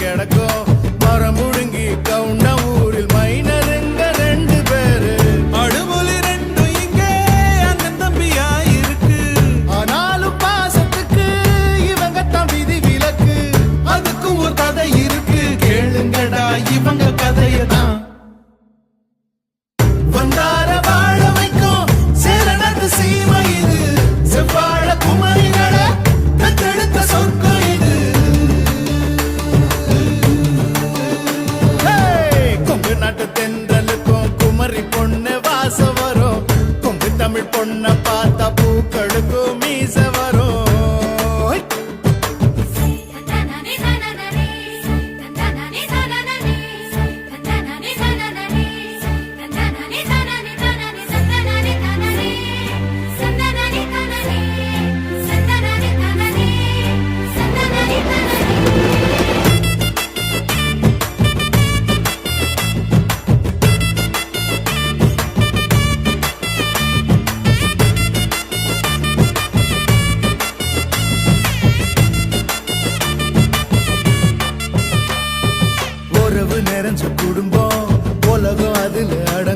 கிடக்கும் மரம் முழுங்கி கவுண்ட ஊரில் மைனருங்க 2 பேரு அடுமொழி 2 இங்கே அண்ணன் தம்பியா இருக்கு ஆனாலும் பாசத்துக்கு இவங்க தான் விதி விலக்கு அதுக்கும் ஒரு கதை இருக்கு கேளுங்கடா இவங்க கதையதான் வந்தார வாழ வைக்கும் சேரணத்து சீமை இது செவ்வாழ குமரிகள தத்தெடுத்த சொர்க்கம் இது கொங்கு நாட்டு தென்றலுக்கும் குமரி பொண்ணு வாசம் வரும் கொங்கு தமிழ் பொண்ண பார்த்தா பூக்களுக்கும் மீச வரும் உறவு நிறைஞ்ச குடும்பம் உலகம் அதுல அட